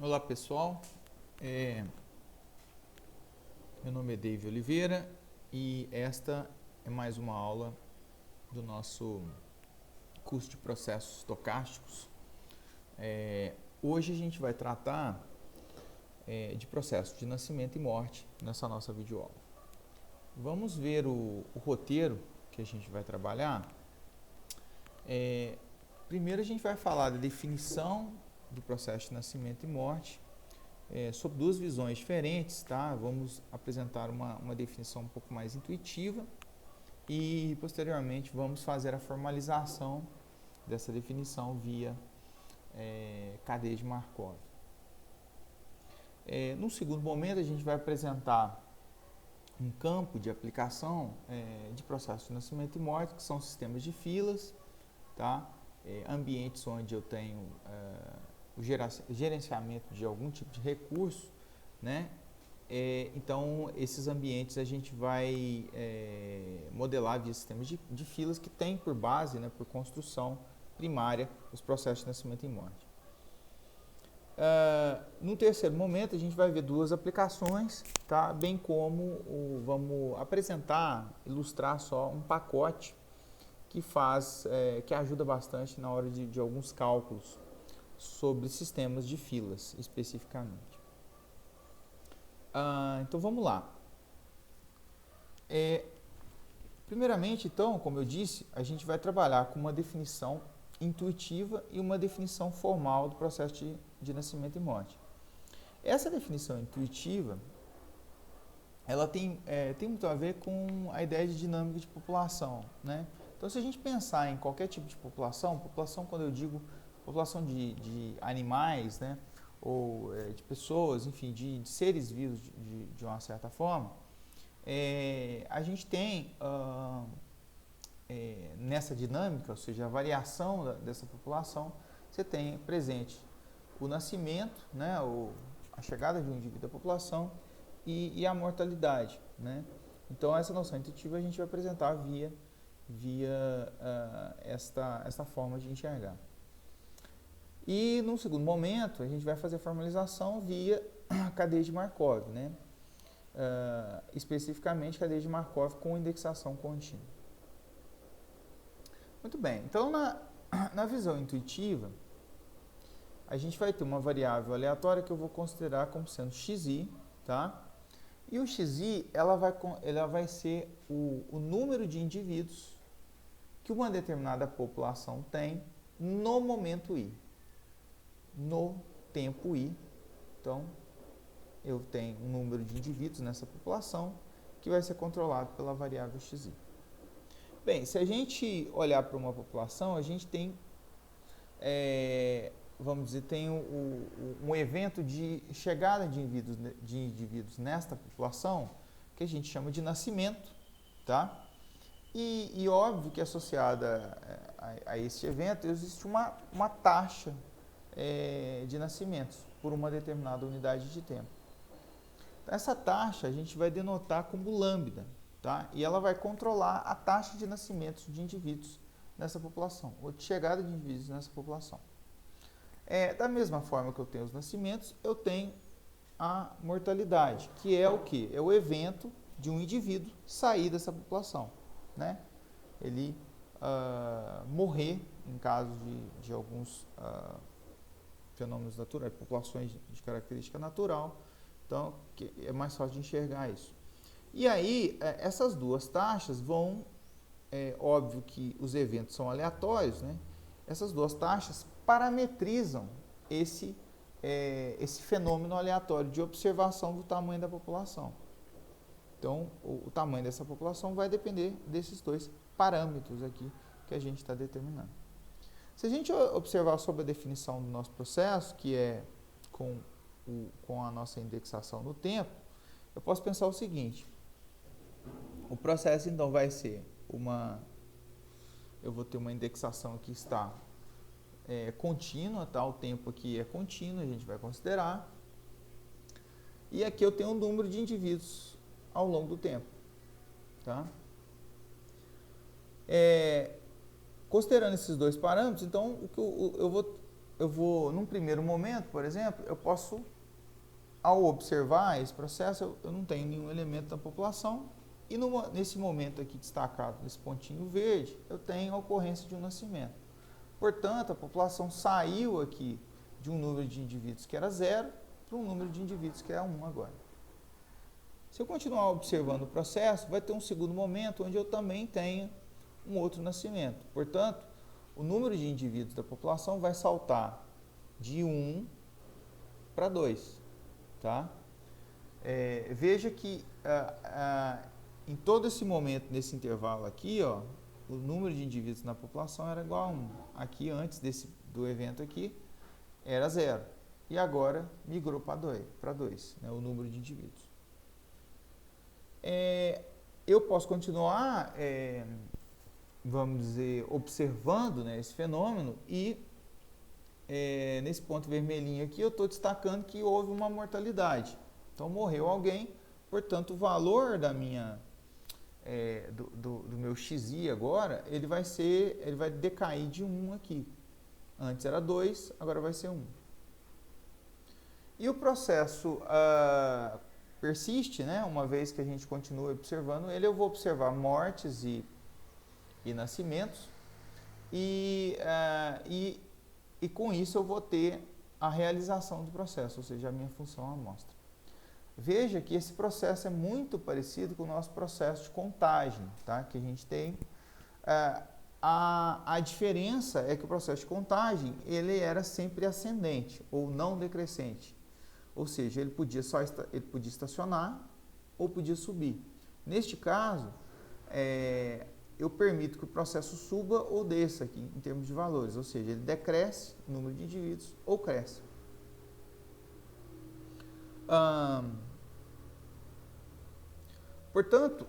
Olá pessoal, meu nome é David Oliveira e esta é mais uma aula do nosso curso de processos estocásticos. Hoje a gente vai tratar de processos de nascimento e morte nessa nossa videoaula. Vamos ver o roteiro que a gente vai trabalhar. Primeiro a gente vai falar da definição do processo de nascimento e morte, sob duas visões diferentes, tá? Vamos apresentar uma definição um pouco mais intuitiva e posteriormente vamos fazer a formalização dessa definição via cadeia de Markov. No segundo momento a gente vai apresentar um campo de aplicação de processo de nascimento e morte, que são sistemas de filas, tá? Ambientes onde eu tenho o gerenciamento de algum tipo de recurso, né? Então, esses ambientes a gente vai modelar via sistemas de filas que tem por base, né, por construção primária, os processos de nascimento e morte. No terceiro momento, a gente vai ver duas aplicações, tá? Bem como vamos apresentar, ilustrar só um pacote que ajuda bastante na hora de alguns cálculos sobre sistemas de filas, especificamente. Então, vamos lá. Primeiramente, então, como eu disse, a gente vai trabalhar com uma definição intuitiva e uma definição formal do processo de nascimento e morte. Essa definição intuitiva, ela tem muito a ver com a ideia de dinâmica de população, né? Então, se a gente pensar em qualquer tipo de população, quando eu digo população de animais, né, ou de pessoas, enfim, de seres vivos de uma certa forma, a gente tem nessa dinâmica, ou seja, a variação dessa população, você tem presente o nascimento, né, a chegada de um indivíduo à população e a mortalidade, né? Então, essa noção intuitiva a gente vai apresentar via esta forma de enxergar. E, no segundo momento, a gente vai fazer a formalização via cadeia de Markov, né? Especificamente, cadeia de Markov com indexação contínua. Muito bem, então, na visão intuitiva, a gente vai ter uma variável aleatória que eu vou considerar como sendo xi, tá? E o xi, ela vai ser o número de indivíduos que uma determinada população tem no momento i, no tempo i. Então, eu tenho um número de indivíduos nessa população que vai ser controlado pela variável xi. Bem, se a gente olhar para uma população, a gente tem, vamos dizer, tem um evento de chegada de indivíduos nesta população que a gente chama de nascimento, tá? E óbvio que associada a esse evento existe uma taxa de nascimentos por uma determinada unidade de tempo. Então, essa taxa a gente vai denotar como lambda, tá? E ela vai controlar a taxa de nascimentos de indivíduos nessa população, ou de chegada de indivíduos nessa população. Da mesma forma que eu tenho os nascimentos, eu tenho a mortalidade, que é o quê? É o evento de um indivíduo sair dessa população, né? Ele morrer em caso de alguns fenômenos naturais, populações de característica natural. Então, é mais fácil de enxergar isso. E aí, essas duas taxas vão, óbvio que os eventos são aleatórios, né? Essas duas taxas parametrizam esse fenômeno aleatório de observação do tamanho da população. Então, o tamanho dessa população vai depender desses dois parâmetros aqui que a gente está determinando. Se a gente observar sobre a definição do nosso processo, que é com a nossa indexação no tempo, eu posso pensar o seguinte: o processo então vai ser eu vou ter uma indexação que está contínua, tá? O tempo aqui é contínuo, a gente vai considerar. E aqui eu tenho um número de indivíduos ao longo do tempo, tá? Considerando esses dois parâmetros, então eu vou num primeiro momento, por exemplo, eu posso, ao observar esse processo, eu não tenho nenhum elemento da população e nesse momento aqui destacado, nesse pontinho verde, eu tenho a ocorrência de um nascimento. Portanto, a população saiu aqui de um número de indivíduos que era 0 para um número de indivíduos que é 1 agora. Se eu continuar observando o processo, vai ter um segundo momento onde eu também tenha um outro nascimento. Portanto, o número de indivíduos da população vai saltar de 1 para 2. Tá? Veja que em todo esse momento, nesse intervalo aqui, ó, o número de indivíduos na população era igual a 1. Aqui, antes do evento aqui, era 0. E agora migrou para 2, né, o número de indivíduos. Eu posso continuar, vamos dizer, observando, né, esse fenômeno e nesse ponto vermelhinho aqui eu estou destacando que houve uma mortalidade. Então morreu alguém, portanto o valor da minha do meu XI agora, ele vai decair de 1 aqui. Antes era 2, agora vai ser 1. E o processo persiste, né? Uma vez que a gente continua observando ele, eu vou observar mortes e nascimentos e com isso eu vou ter a realização do processo, ou seja, a minha função amostra. Veja que esse processo é muito parecido com o nosso processo de contagem, tá? Que a gente tem. A diferença é que o processo de contagem ele era sempre ascendente ou não decrescente, ou seja, ele podia estacionar ou podia subir. Neste caso, eu permito que o processo suba ou desça aqui em termos de valores, ou seja, ele decresce o número de indivíduos ou cresce. Portanto,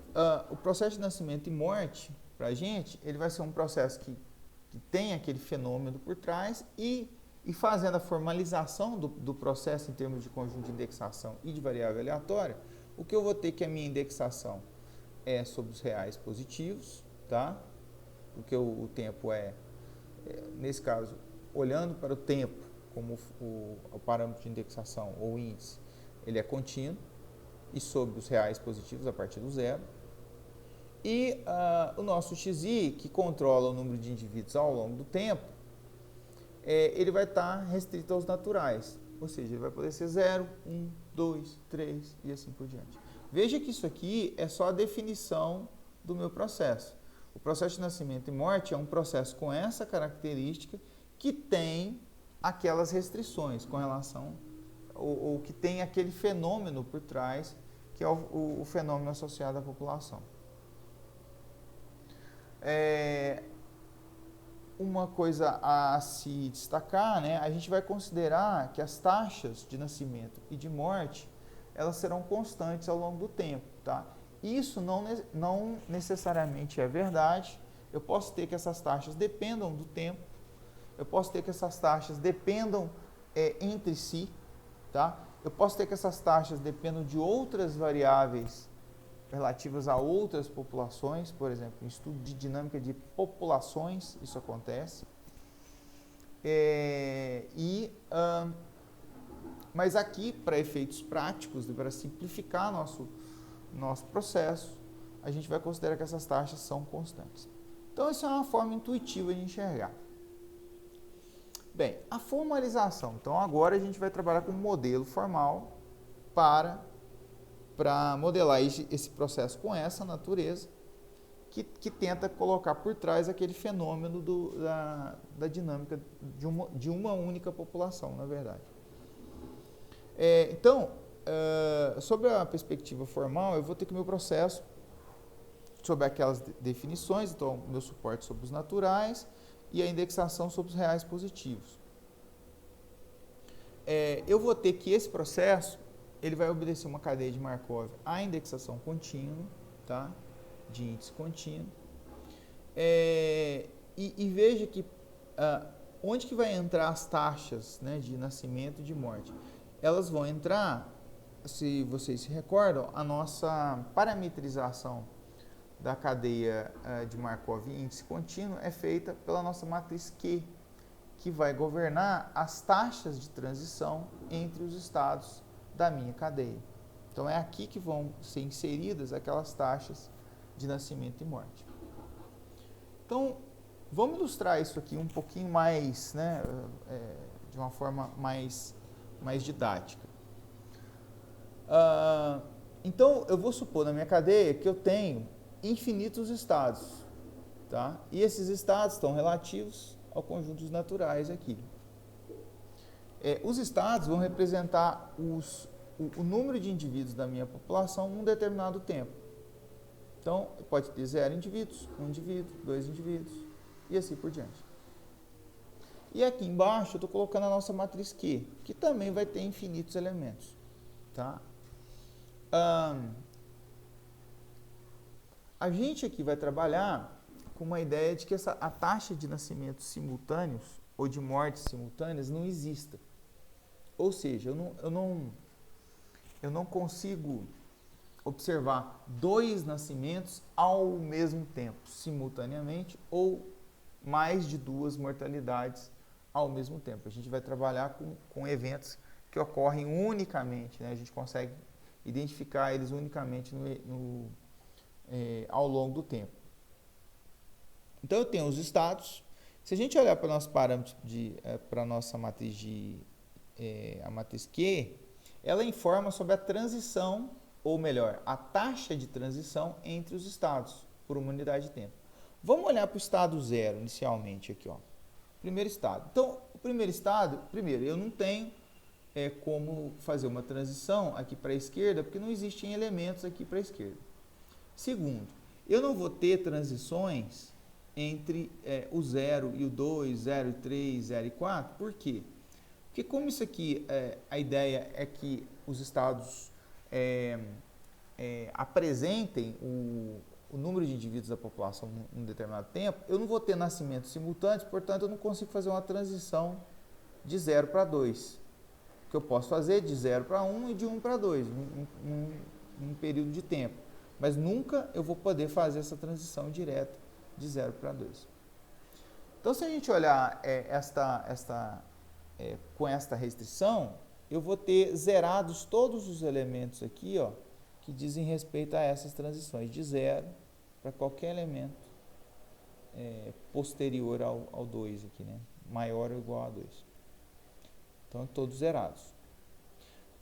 o processo de nascimento e morte, para a gente, ele vai ser um processo que tem aquele fenômeno por trás e fazendo a formalização do processo em termos de conjunto de indexação e de variável aleatória, o que eu vou ter que a minha indexação é sobre os reais positivos, tá? Porque o tempo nesse caso, olhando para o tempo como o parâmetro de indexação ou índice, ele é contínuo e sobre os reais positivos a partir do 0. E o nosso XI, que controla o número de indivíduos ao longo do tempo, ele vai estar restrito aos naturais, ou seja, ele vai poder ser 0, 1, 2, 3 e assim por diante. Veja que isso aqui é só a definição do meu processo. O processo de nascimento e morte é um processo com essa característica que tem aquelas restrições com relação, ou que tem aquele fenômeno por trás, que é o fenômeno associado à população. Uma coisa a se destacar, né, a gente vai considerar que as taxas de nascimento e de morte, elas serão constantes ao longo do tempo, tá? Isso não necessariamente é verdade. Eu posso ter que essas taxas dependam do tempo, eu posso ter que essas taxas dependam entre si, tá? Eu posso ter que essas taxas dependam de outras variáveis relativas a outras populações, por exemplo, em estudo de dinâmica de populações, isso acontece. Mas aqui, para efeitos práticos, para simplificar nosso processo, a gente vai considerar que essas taxas são constantes. Então, essa é uma forma intuitiva de enxergar. Bem, a formalização. Então, agora a gente vai trabalhar com um modelo formal para modelar esse processo com essa natureza, que tenta colocar por trás aquele fenômeno da dinâmica de uma única população, na verdade. Então, sobre a perspectiva formal, eu vou ter que meu processo sobre aquelas definições, então, meu suporte sobre os naturais e a indexação sobre os reais positivos. Eu vou ter que esse processo ele vai obedecer uma cadeia de Markov à indexação contínua, tá? De índice contínuo. E veja que onde que vai entrar as taxas, né, de nascimento e de morte? Elas vão entrar, se vocês se recordam, a nossa parametrização da cadeia de Markov índice contínuo é feita pela nossa matriz Q. que vai governar as taxas de transição entre os estados da minha cadeia. Então, é aqui que vão ser inseridas aquelas taxas de nascimento e morte. Então, vamos ilustrar isso aqui um pouquinho mais, né, de uma forma mais didática. Então, eu vou supor na minha cadeia que eu tenho infinitos estados, tá? E esses estados estão relativos ao conjunto dos naturais aqui. Os estados vão representar o número de indivíduos da minha população num determinado tempo. Então, pode ter 0 indivíduos, 1 indivíduo, 2 indivíduos e assim por diante. E aqui embaixo eu estou colocando a nossa matriz Q, que também vai ter infinitos elementos. Tá? A gente aqui vai trabalhar com uma ideia de que a taxa de nascimentos simultâneos ou de mortes simultâneas não exista. Ou seja, eu não consigo observar 2 nascimentos ao mesmo tempo, simultaneamente, ou mais de 2 mortalidades ao mesmo tempo. A gente vai trabalhar com eventos que ocorrem unicamente, né? A gente consegue identificar eles unicamente ao longo do tempo. Então, eu tenho os estados. Se a gente olhar para o nosso parâmetro, para a nossa matriz a matriz Q, ela informa sobre a transição, ou melhor, a taxa de transição entre os estados, por uma unidade de tempo. Vamos olhar para o estado 0, inicialmente, aqui, ó. Primeiro estado. Então, o primeiro estado, eu não tenho como fazer uma transição aqui para a esquerda, porque não existem elementos aqui para a esquerda. Segundo, eu não vou ter transições entre o 0 e o 2, 0 e 3, 0 e 4. Por quê? Porque como isso aqui, a ideia é que os estados apresentem o número de indivíduos da população em um determinado tempo, eu não vou ter nascimentos simultâneos, portanto, eu não consigo fazer uma transição de 0 para 2. Que eu posso fazer de 0 para 1 e de 1 para 2, num período de tempo. Mas nunca eu vou poder fazer essa transição direta de 0 para 2. Então, se a gente olhar com esta restrição, eu vou ter zerados todos os elementos aqui, ó, que dizem respeito a essas transições, de 0 para qualquer elemento posterior ao 2 aqui, né? Maior ou igual a 2. Então, todos zerados.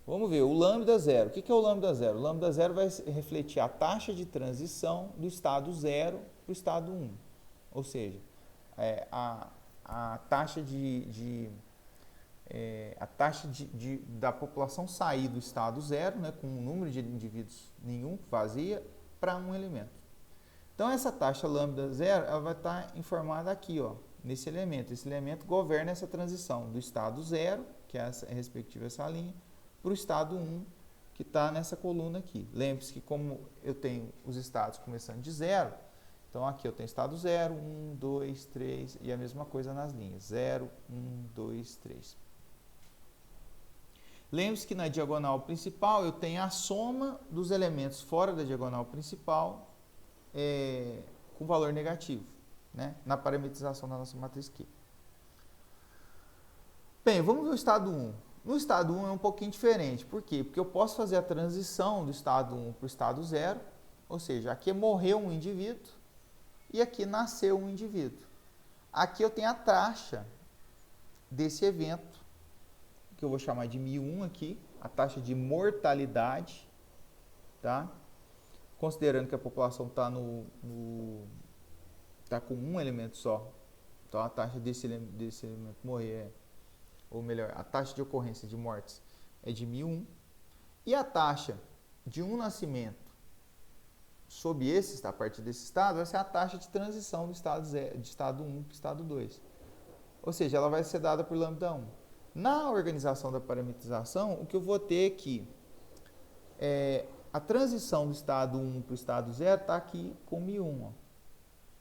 Vamos ver, o lambda 0. O que é o lambda 0? O lambda 0 vai refletir a taxa de transição do estado 0 para o estado 1. Ou seja, a taxa da população sair do estado 0, né, com um número de indivíduos nenhum, vazia, para um elemento. Então, essa taxa lambda 0 ela vai estar informada aqui, ó, nesse elemento. Esse elemento governa essa transição do estado 0, que é respectiva essa linha, para o estado 1, que está nessa coluna aqui. Lembre-se que como eu tenho os estados começando de 0, então aqui eu tenho estado 0, 1, 2, 3, e a mesma coisa nas linhas, 0, 1, 2, 3. Lembre-se que na diagonal principal eu tenho a soma dos elementos fora da diagonal principal com valor negativo, né, na parametrização da nossa matriz Q. Bem, vamos ver o estado 1. No estado 1 é um pouquinho diferente. Por quê? Porque eu posso fazer a transição do estado 1 para o estado 0, ou seja, aqui morreu um indivíduo e aqui nasceu um indivíduo. Aqui eu tenho a taxa desse evento, que eu vou chamar de μ1 aqui, a taxa de mortalidade, tá? Considerando que a população está com um elemento só. Então, a taxa desse elemento morrer ou melhor, a taxa de ocorrência de mortes é de μ1, e a taxa de um nascimento a partir desse estado, vai ser a taxa de transição do estado 1 para o estado 2. Ou seja, ela vai ser dada por lambda 1. Na organização da parametrização, o que eu vou ter aqui a transição do estado 1 para o estado 0 está aqui com μ1. Ó.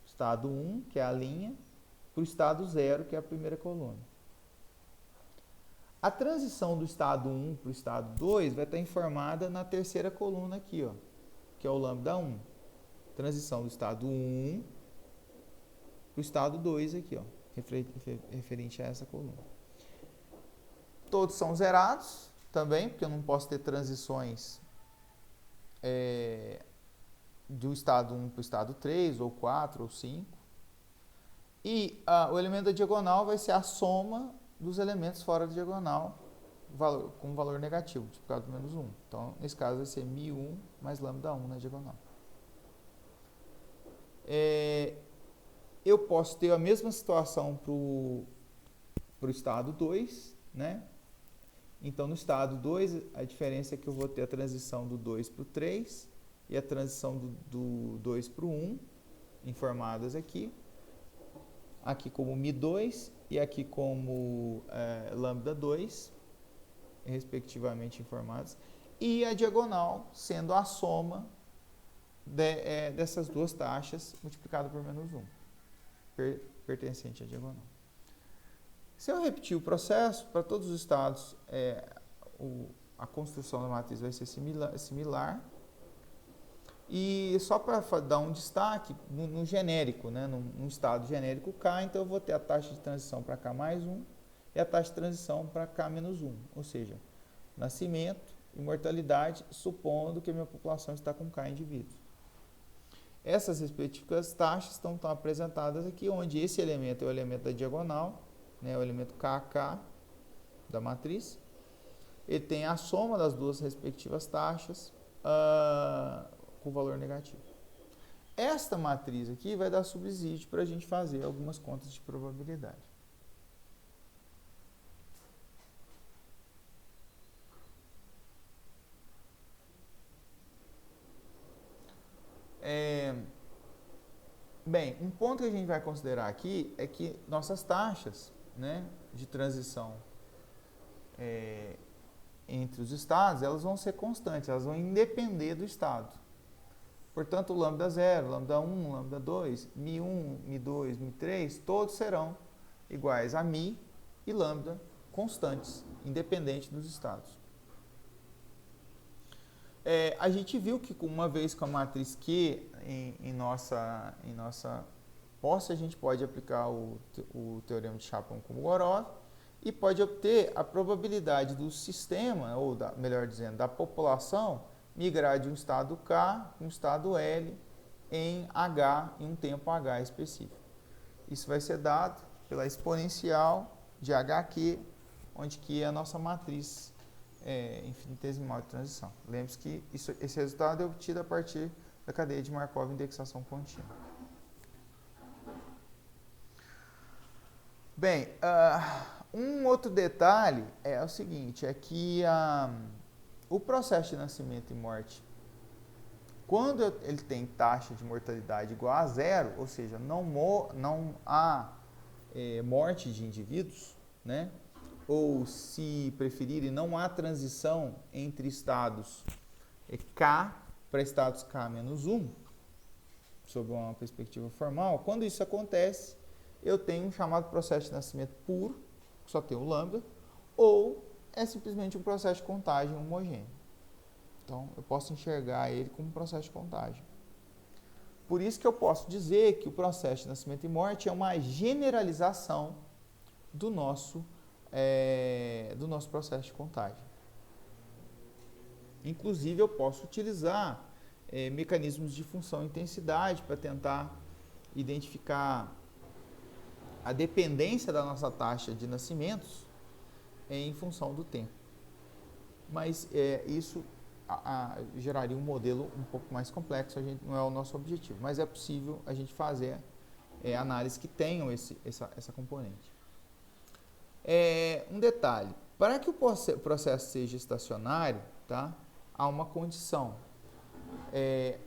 Estado 1, que é a linha, para o estado 0, que é a primeira coluna. A transição do estado 1 para o estado 2 vai estar informada na terceira coluna aqui, ó, que é o lambda 1. Transição do estado 1 para o estado 2 aqui, ó. referente a essa coluna. Todos são zerados também, porque eu não posso ter transições do estado 1 para o estado 3, ou 4, ou 5. E o elemento da diagonal vai ser a soma dos elementos fora da diagonal, com valor negativo, multiplicado por menos 1. Então, nesse caso, vai ser μ1 mais λ1 na diagonal. Eu posso ter a mesma situação para o estado 2, né? Então, no estado 2, a diferença é que eu vou ter a transição do 2 para o 3 e a transição do 2 para o 1, informadas aqui. Aqui como μ2 e aqui como λ2, respectivamente informados. E a diagonal sendo a soma dessas duas taxas multiplicada por menos 1, pertencente à diagonal. Se eu repetir o processo, para todos os estados, a construção da matriz vai ser similar. E só para dar um destaque, no genérico, né, no estado genérico K, então eu vou ter a taxa de transição para K mais 1 e a taxa de transição para K menos 1, ou seja, nascimento e mortalidade, supondo que a minha população está com K indivíduos. Essas respectivas taxas estão apresentadas aqui, onde esse elemento é o elemento da diagonal, né, o elemento KK da matriz. Ele tem a soma das duas respectivas taxas com valor negativo. Esta matriz aqui vai dar subsídio para a gente fazer algumas contas de probabilidade. Bem, um ponto que a gente vai considerar aqui é que nossas taxas, né, de transição entre os estados, elas vão ser constantes, elas vão independer do estado. Portanto, o λ0, λ1, λ2, μ1, μ2, μ3, todos serão iguais a μ e λ constantes, independentes dos estados. A gente viu que, uma vez com a matriz Q em nossa posse, a gente pode aplicar o teorema de Chapman-Kolmogorov e pode obter a probabilidade do sistema, ou melhor dizendo, da população, migrar de um estado K para um estado L em H, em um tempo H específico. Isso vai ser dado pela exponencial de HQ, onde Q é a nossa matriz infinitesimal de transição. Lembre-se que esse resultado é obtido a partir da cadeia de Markov indexação contínua. Bem, um outro detalhe é o seguinte, é que o processo de nascimento e morte, quando ele tem taxa de mortalidade igual a zero, ou seja, não há morte de indivíduos, né? Ou, se preferirem, não há transição entre estados K para estados K menos 1, sob uma perspectiva formal. Quando isso acontece, eu tenho um chamado processo de nascimento puro, que só tem o lambda, ou é simplesmente um processo de contagem homogêneo. Então, eu posso enxergar ele como um processo de contagem. Por isso que eu posso dizer que o processo de nascimento e morte é uma generalização do nosso processo de contagem. Inclusive, eu posso utilizar mecanismos de função e intensidade para tentar identificar a dependência da nossa taxa de nascimentos em função do tempo. Mas isso geraria um modelo um pouco mais complexo, não é o nosso objetivo, mas é possível a gente fazer análises que tenham essa componente. Um detalhe, para que o processo seja estacionário, tá, há uma condição.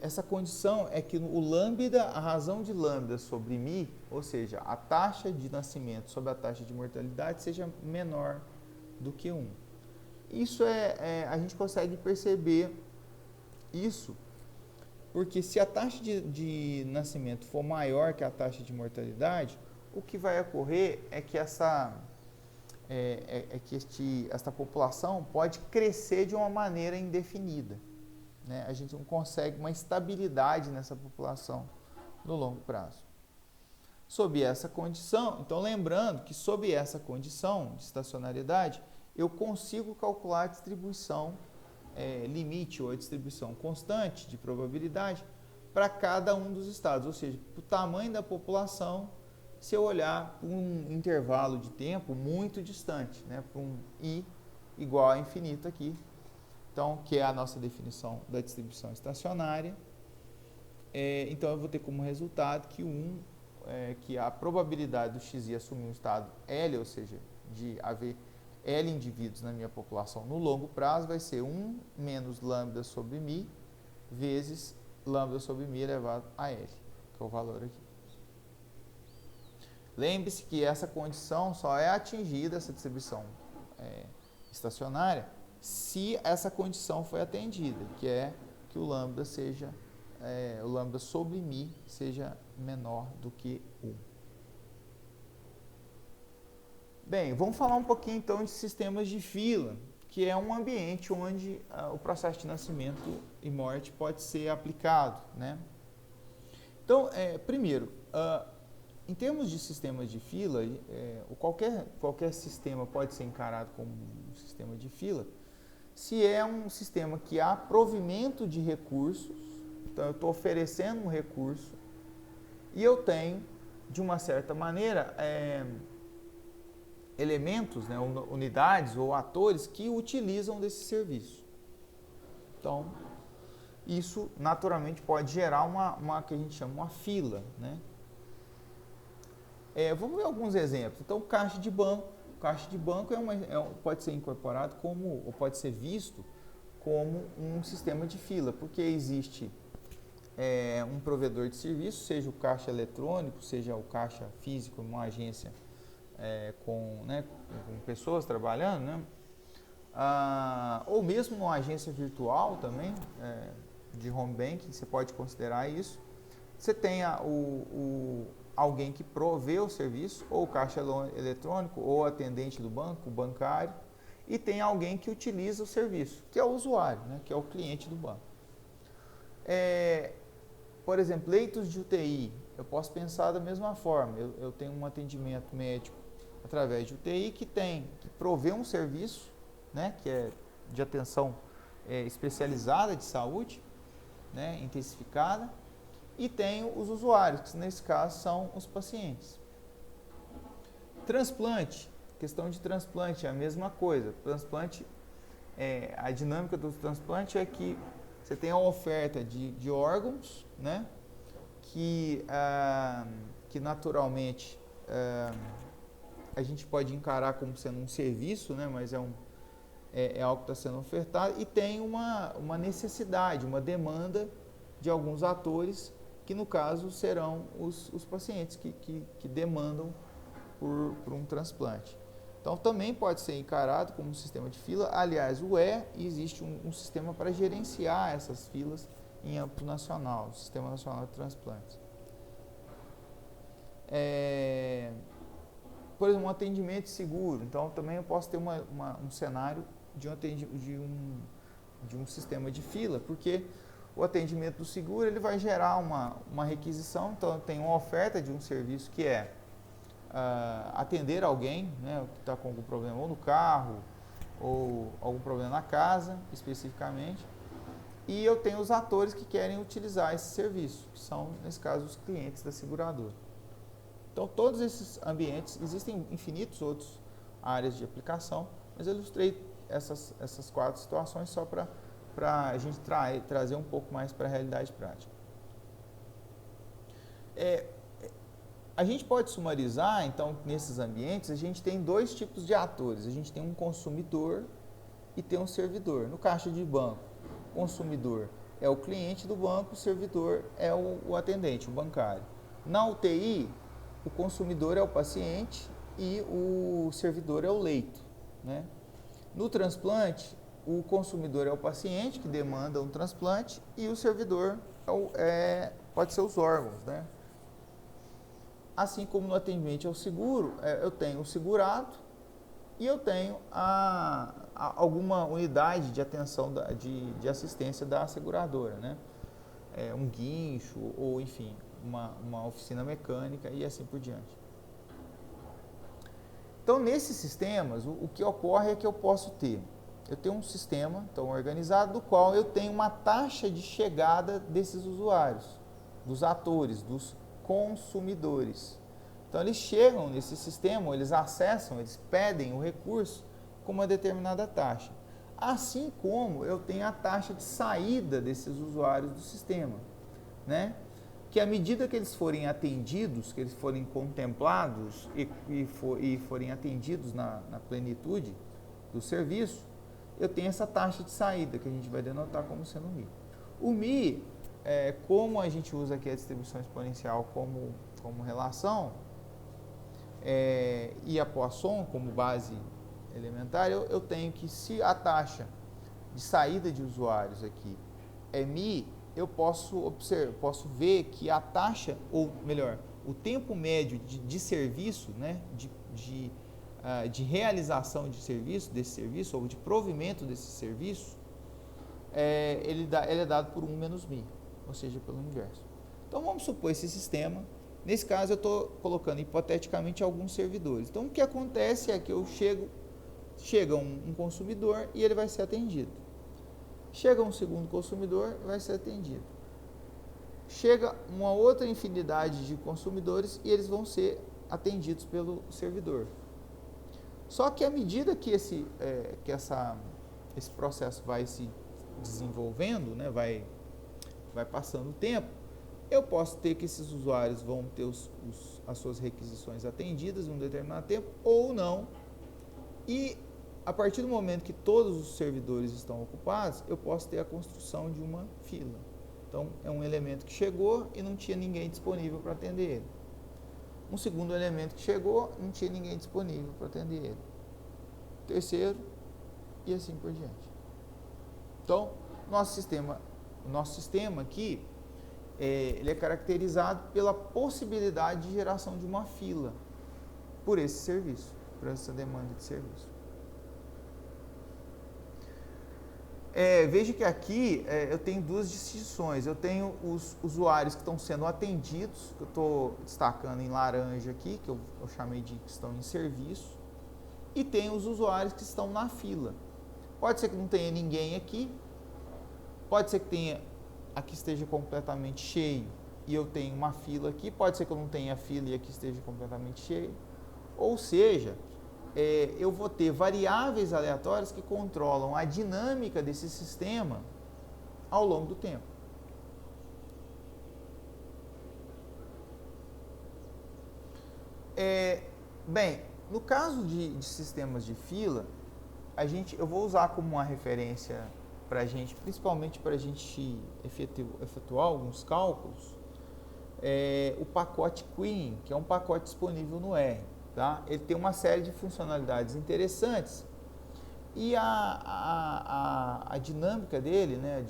Essa condição é que o lambda, a razão de lambda sobre μ, ou seja, a taxa de nascimento sobre a taxa de mortalidade, seja menor do que 1. Isso a gente consegue perceber isso, porque se a taxa de nascimento for maior que a taxa de mortalidade, o que vai ocorrer é que esta população pode crescer de uma maneira indefinida, né? A gente não consegue uma estabilidade nessa população no longo prazo. Sob essa condição, então lembrando que sob essa condição de estacionariedade, eu consigo calcular a distribuição limite ou a distribuição constante de probabilidade para cada um dos estados, ou seja, para o tamanho da população, se eu olhar para um intervalo de tempo muito distante, né, para um I igual a infinito aqui, então, que é a nossa definição da distribuição estacionária. Então, eu vou ter como resultado que a probabilidade do xi assumir um estado L, ou seja, de haver L indivíduos na minha população no longo prazo, vai ser 1 menos lambda sobre mi vezes lambda sobre mi elevado a L, que é o valor aqui. Lembre-se que essa condição só é atingida, essa distribuição estacionária, se essa condição foi atendida, que é que o lambda sobre mi seja menor do que 1. Bem, vamos falar um pouquinho então de sistemas de fila, que é um ambiente onde o processo de nascimento e morte pode ser aplicado, né? Então, primeiro, em termos de sistemas de fila, qualquer sistema pode ser encarado como um sistema de fila, se é um sistema que há provimento de recursos, então eu estou oferecendo um recurso e eu tenho, de uma certa maneira, elementos, né, unidades ou atores que utilizam desse serviço. Então, isso naturalmente pode gerar uma que a gente chama uma fila, né? Vamos ver alguns exemplos. Então, caixa de banco. Caixa de banco pode ser incorporado ou pode ser visto como um sistema de fila, porque existe um provedor de serviço, seja o caixa eletrônico, seja o caixa físico, uma agência com pessoas trabalhando, né? Ou mesmo uma agência virtual também, de home banking, você pode considerar isso. Você tem alguém que provê o serviço, ou o caixa eletrônico, ou atendente do banco, o bancário, e tem alguém que utiliza o serviço, que é o usuário, né, que é o cliente do banco. Por exemplo, leitos de UTI, eu posso pensar da mesma forma, eu tenho um atendimento médico através de UTI que provê um serviço, né, que é de atenção especializada de saúde, né, intensificada, e tenho os usuários, que nesse caso são os pacientes. Transplante, questão de transplante é a mesma coisa. Transplante, a dinâmica do transplante é que você tem a oferta de órgãos, né, que naturalmente a gente pode encarar como sendo um serviço, né, mas é algo que está sendo ofertado, e tem uma necessidade, uma demanda de alguns atores, que no caso serão os pacientes que demandam por um transplante. Então também pode ser encarado como um sistema de fila, aliás e existe um sistema para gerenciar essas filas em âmbito nacional, o Sistema Nacional de Transplantes. Por exemplo, um atendimento seguro, então também eu posso ter um cenário de um sistema de fila, porque o atendimento do seguro ele vai gerar uma requisição, então eu tenho uma oferta de um serviço que é atender alguém, né, que está com algum problema ou no carro, ou algum problema na casa, especificamente, e eu tenho os atores que querem utilizar esse serviço, que são, nesse caso, os clientes da seguradora. Então, todos esses ambientes, existem infinitos outros áreas de aplicação, mas eu ilustrei essas 4 situações só para a gente trazer um pouco mais para a realidade prática. A gente pode sumarizar, então, nesses ambientes, a gente tem 2 tipos de atores. A gente tem um consumidor e tem um servidor. No caixa de banco, o consumidor é o cliente do banco, o servidor é o atendente, o bancário. Na UTI, o consumidor é o paciente e o servidor é o leito, né? No transplante, o consumidor é o paciente que demanda um transplante e o servidor pode ser os órgãos, né? Assim como no atendimento ao seguro, eu tenho o segurado e eu tenho alguma unidade de atenção de assistência da seguradora, né? Um guincho ou, enfim, uma oficina mecânica e assim por diante. Então, nesses sistemas, o que ocorre é que eu tenho um sistema tão organizado do qual eu tenho uma taxa de chegada desses usuários, dos atores, dos consumidores. Então, eles chegam nesse sistema, eles acessam, eles pedem o recurso com uma determinada taxa. Assim como eu tenho a taxa de saída desses usuários do sistema, né? Que à medida que eles forem atendidos, que eles forem contemplados e forem atendidos na plenitude do serviço, eu tenho essa taxa de saída, que a gente vai denotar como sendo MI. O MI, como a gente usa aqui a distribuição exponencial como relação, e a Poisson como base elementar, eu tenho que, se a taxa de saída de usuários aqui é MI, eu posso ver que a taxa, ou melhor, o tempo médio de serviço, né, de realização desse serviço, ou de provimento desse serviço, ele é dado por 1 menos μ, ou seja, pelo inverso. Então, vamos supor esse sistema. Nesse caso, eu estou colocando hipoteticamente alguns servidores. Então, o que acontece é que chega um consumidor e ele vai ser atendido. Chega um segundo consumidor e vai ser atendido. Chega uma outra infinidade de consumidores e eles vão ser atendidos pelo servidor. Só que à medida que esse processo vai se desenvolvendo, né, vai passando o tempo, eu posso ter que esses usuários vão ter as suas requisições atendidas em um determinado tempo ou não. E a partir do momento que todos os servidores estão ocupados, eu posso ter a construção de uma fila. Então, é um elemento que chegou e não tinha ninguém disponível para atender ele. Um segundo elemento que chegou, não tinha ninguém disponível para atender ele. Terceiro, e assim por diante. Então, o nosso sistema aqui, ele é caracterizado pela possibilidade de geração de uma fila por esse serviço, por essa demanda de serviço. Veja que aqui eu tenho duas distinções. Eu tenho os usuários que estão sendo atendidos, que eu estou destacando em laranja aqui, que eu chamei de que estão em serviço, e tenho os usuários que estão na fila. Pode ser que não tenha ninguém aqui, pode ser que aqui esteja completamente cheio e eu tenho uma fila aqui, pode ser que eu não tenha fila e aqui esteja completamente cheio. Ou seja, eu vou ter variáveis aleatórias que controlam a dinâmica desse sistema ao longo do tempo. Bem, no caso de sistemas de fila, eu vou usar como uma referência para a gente, principalmente para a gente efetuar alguns cálculos, o pacote Queen, que é um pacote disponível no R. Tá? Ele tem uma série de funcionalidades interessantes e a dinâmica dele, né,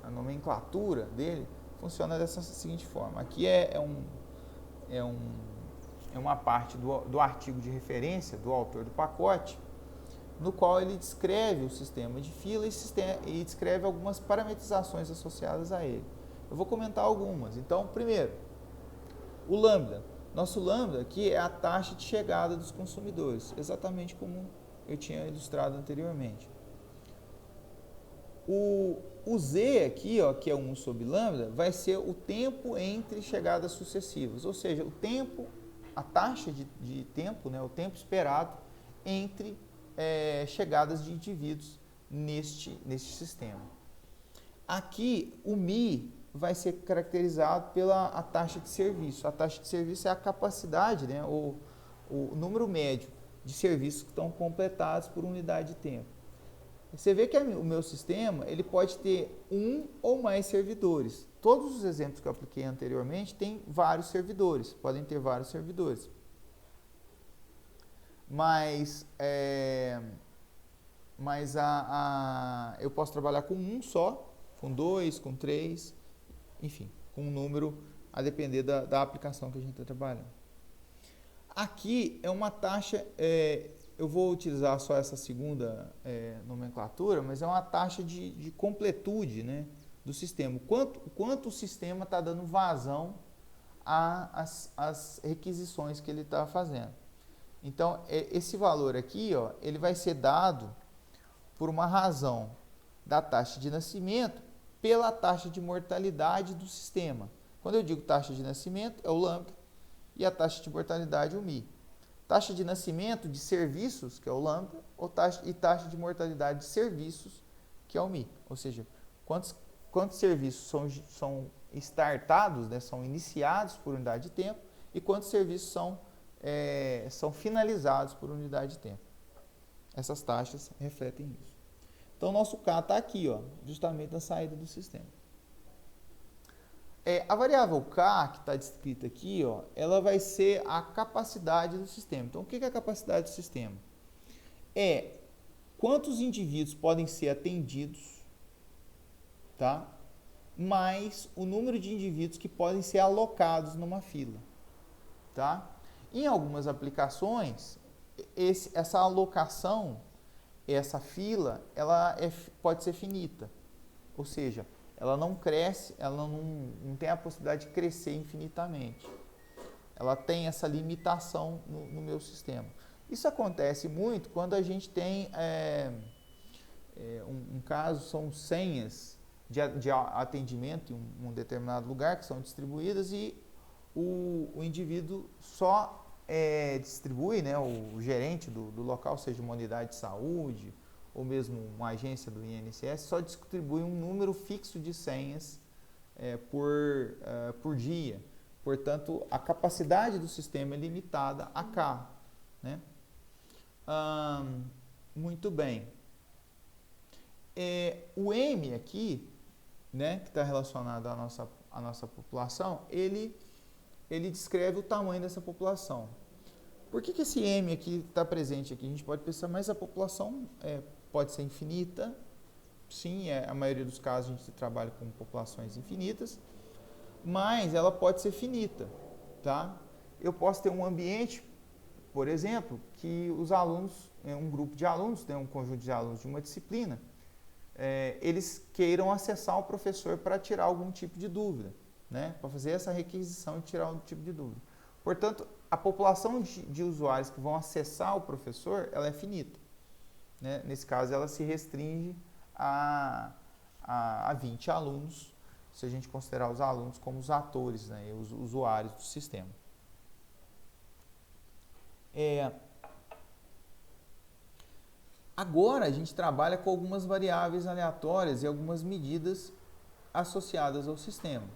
a nomenclatura dele, funciona dessa seguinte forma. Aqui é uma parte do artigo de referência do autor do pacote, no qual ele descreve o sistema de fila e descreve algumas parametrizações associadas a ele. Eu vou comentar algumas. Então, primeiro, o lambda. Nosso lambda aqui é a taxa de chegada dos consumidores, exatamente como eu tinha ilustrado anteriormente. O Z aqui, ó, que é 1 sobre lambda, vai ser o tempo entre chegadas sucessivas, ou seja, a taxa de tempo, né, o tempo esperado entre chegadas de indivíduos neste sistema. Aqui, o Mi vai ser caracterizado pela taxa de serviço. A taxa de serviço é a capacidade, né, o número médio de serviços que estão completados por unidade de tempo. Você vê que o meu sistema ele pode ter um ou mais servidores. Todos os exemplos que eu apliquei anteriormente têm vários servidores, podem ter vários servidores. Mas eu posso trabalhar com um só, com 2, com 3, enfim, com um número a depender da aplicação que a gente está trabalhando. Aqui é uma taxa, eu vou utilizar só essa segunda nomenclatura, mas é uma taxa de completude, né, do sistema, quanto o sistema está dando vazão às requisições que ele está fazendo. Então, esse valor aqui, ó, ele vai ser dado por uma razão da taxa de nascimento pela taxa de mortalidade do sistema. Quando eu digo taxa de nascimento, é o lambda, e a taxa de mortalidade, o mi. Taxa de nascimento de serviços, que é o lambda, e taxa de mortalidade de serviços, que é o mi. Ou seja, quantos serviços são startados, né, são iniciados por unidade de tempo, e quantos serviços são finalizados por unidade de tempo. Essas taxas refletem isso. Então, o nosso K está aqui, ó, justamente na saída do sistema. A variável K, que está descrita aqui, ó, ela vai ser a capacidade do sistema. Então, o que é a capacidade do sistema? É quantos indivíduos podem ser atendidos, tá? Mais o número de indivíduos que podem ser alocados numa fila, tá? Em algumas aplicações, essa alocação, essa fila, ela pode ser finita, ou seja, ela não cresce, ela não tem a possibilidade de crescer infinitamente. Ela tem essa limitação no meu sistema. Isso acontece muito quando a gente tem um caso, são senhas de atendimento em um determinado lugar que são distribuídas e o indivíduo só distribui, né, o gerente do local, seja uma unidade de saúde ou mesmo uma agência do INSS, só distribui um número fixo de senhas por dia. Portanto, a capacidade do sistema é limitada a K, né? Muito bem. O M aqui, né, que está relacionado à nossa população, ele descreve o tamanho dessa população. Por que esse M aqui está presente aqui? A gente pode pensar, mas a população pode ser infinita. Sim, a maioria dos casos a gente trabalha com populações infinitas, mas ela pode ser finita, tá? Eu posso ter um ambiente, por exemplo, que os alunos, um grupo de alunos, um conjunto de alunos de uma disciplina, eles queiram acessar o professor para tirar algum tipo de dúvida, né? Para fazer essa requisição e tirar algum tipo de dúvida. Portanto, a população de usuários que vão acessar o professor, ela é finita, né? Nesse caso, ela se restringe a 20 alunos, se a gente considerar os alunos como os atores, né, os usuários do sistema. Agora a gente trabalha com algumas variáveis aleatórias e algumas medidas associadas ao sistema,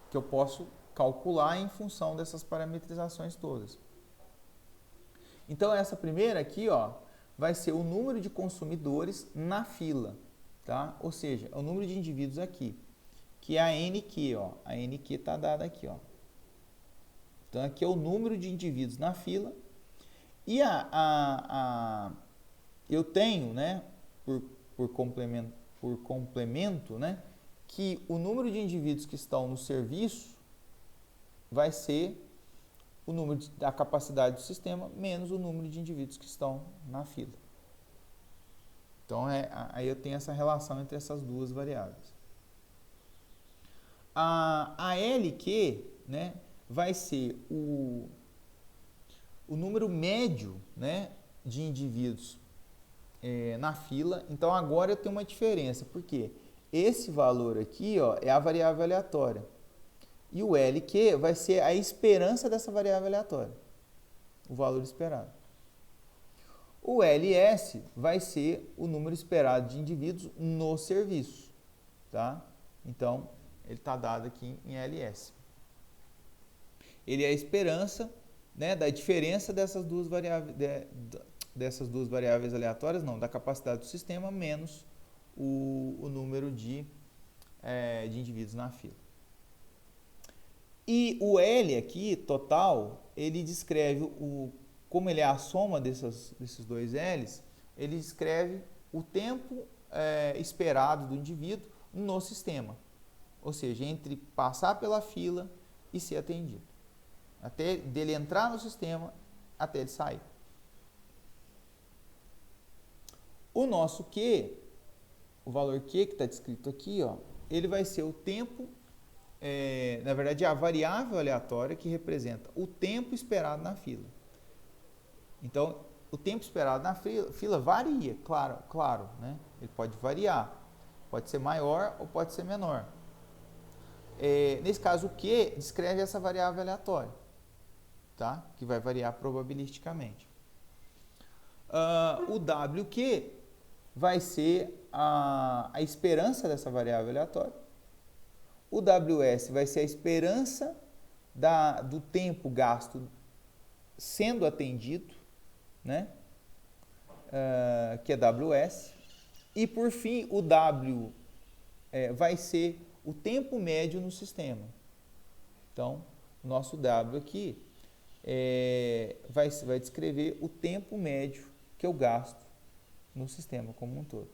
que eu posso calcular em função dessas parametrizações todas. Então essa primeira aqui, ó, vai ser o número de consumidores na fila, tá? Ou seja, o número de indivíduos aqui, que é a NQ, ó. A NQ está dada aqui, ó. Então aqui é o número de indivíduos na fila e eu tenho, né, por complemento, né, que o número de indivíduos que estão no serviço vai ser o número da capacidade do sistema menos o número de indivíduos que estão na fila. Então, aí eu tenho essa relação entre essas duas variáveis. A LQ, né, vai ser o número médio, né, de indivíduos na fila. Então, agora eu tenho uma diferença, porque esse valor aqui, ó, é a variável aleatória. E o LQ vai ser a esperança dessa variável aleatória, o valor esperado. O LS vai ser o número esperado de indivíduos no serviço, tá? Então, ele está dado aqui em LS. Ele é a esperança, né, da diferença dessas duas variáveis aleatórias, não, da capacidade do sistema menos o número de indivíduos na fila. E o L aqui, total, ele descreve, como ele é a soma desses dois L's, ele descreve o tempo esperado do indivíduo no sistema. Ou seja, entre passar pela fila e ser atendido. Até dele entrar no sistema, até ele sair. O nosso Q, o valor Q que está descrito aqui, ó, ele vai ser o tempo, na verdade, a variável aleatória que representa o tempo esperado na fila. Então, o tempo esperado na fila varia, claro, né? Ele pode variar, pode ser maior ou pode ser menor. Nesse caso, o Q descreve essa variável aleatória, tá? Que vai variar probabilisticamente. O WQ vai ser a esperança dessa variável aleatória. O WS vai ser a esperança do tempo gasto sendo atendido, né? Que é WS. E, por fim, o W vai ser o tempo médio no sistema. Então, o nosso W aqui vai descrever o tempo médio que eu gasto no sistema como um todo.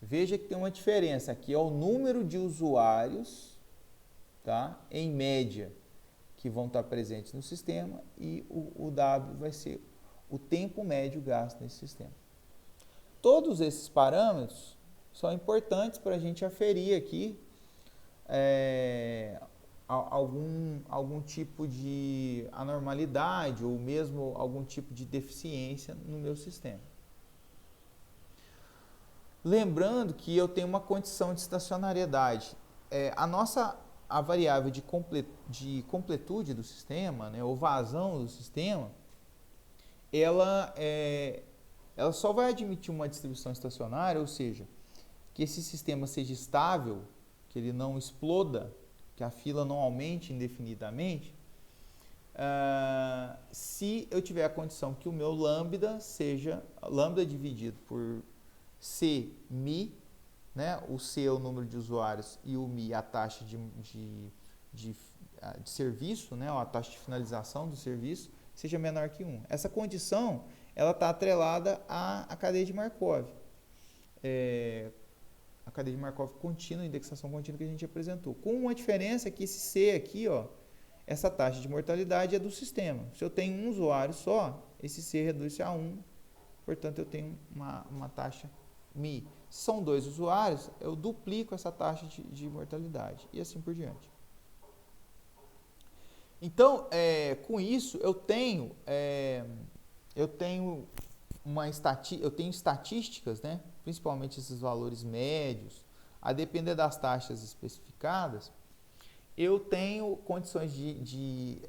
Veja que tem uma diferença. Aqui é o número de usuários, tá? Em média, que vão estar presentes no sistema, e o W vai ser o tempo médio gasto nesse sistema. Todos esses parâmetros são importantes para a gente aferir aqui algum tipo de anormalidade ou mesmo algum tipo de deficiência no meu sistema. Lembrando que eu tenho uma condição de estacionariedade. A variável de completude do sistema, né, ou vazão do sistema, ela só vai admitir uma distribuição estacionária, ou seja, que esse sistema seja estável, que ele não exploda, que a fila não aumente indefinidamente, se eu tiver a condição que o meu lambda seja lambda dividido por C mi, né? O C é o número de usuários e o mi a taxa de serviço, né? Ou a taxa de finalização do serviço, seja menor que 1. Essa condição ela está atrelada à cadeia de Markov. A cadeia de Markov contínua, indexação contínua que a gente apresentou. Com uma diferença que esse C aqui, ó, essa taxa de mortalidade é do sistema. Se eu tenho um usuário só, esse C reduz-se a 1, portanto eu tenho uma taxa mi. Se são 2 usuários, eu duplico essa taxa de mortalidade e assim por diante. Então, com isso, eu tenho estatísticas, né? Principalmente esses valores médios, a depender das taxas especificadas, eu tenho condições de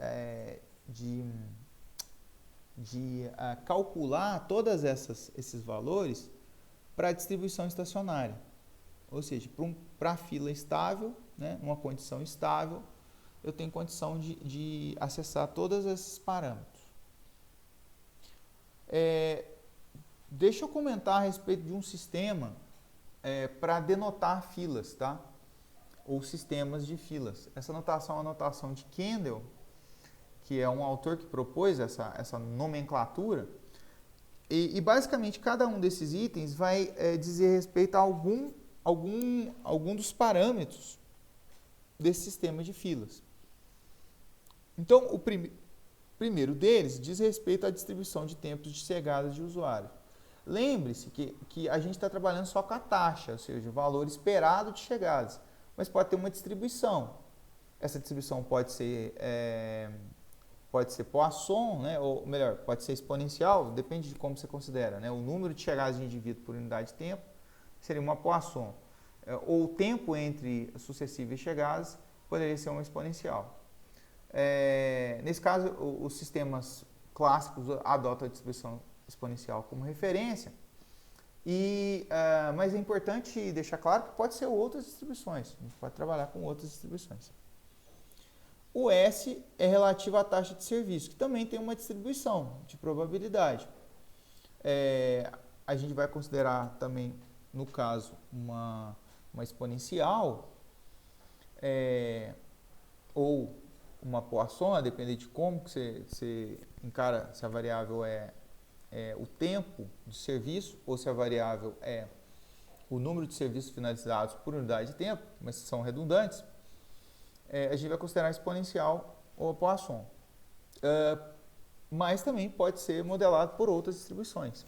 calcular todos esses valores para a distribuição estacionária. Ou seja, para a fila estável, né, uma condição estável, eu tenho condição de acessar todos esses parâmetros. Deixa eu comentar a respeito de um sistema para denotar filas, tá? Ou sistemas de filas. Essa notação é uma notação de Kendall, que é um autor que propôs essa nomenclatura. E basicamente cada um desses itens vai dizer respeito a algum dos parâmetros desse sistema de filas. Então, o primeiro deles diz respeito à distribuição de tempos de chegada de usuário. Lembre-se que a gente está trabalhando só com a taxa, ou seja, o valor esperado de chegadas, mas pode ter uma distribuição. Essa distribuição pode ser Poisson, né? Ou melhor, pode ser exponencial, depende de como você considera, né? O número de chegadas de indivíduo por unidade de tempo seria uma Poisson. Ou o tempo entre sucessivas chegadas poderia ser uma exponencial. Nesse caso, os sistemas clássicos adotam a distribuição exponencial como referência, mas é importante deixar claro que pode ser outras distribuições, a gente pode trabalhar com outras distribuições. O S é relativo à taxa de serviço, que também tem uma distribuição de probabilidade. A gente vai considerar também, no caso, uma exponencial ou uma Poisson, a depender de como que você encara se a variável é o tempo de serviço ou se a variável é o número de serviços finalizados por unidade de tempo, mas são redundantes. A gente vai considerar exponencial ou a Poisson. Mas também pode ser modelado por outras distribuições.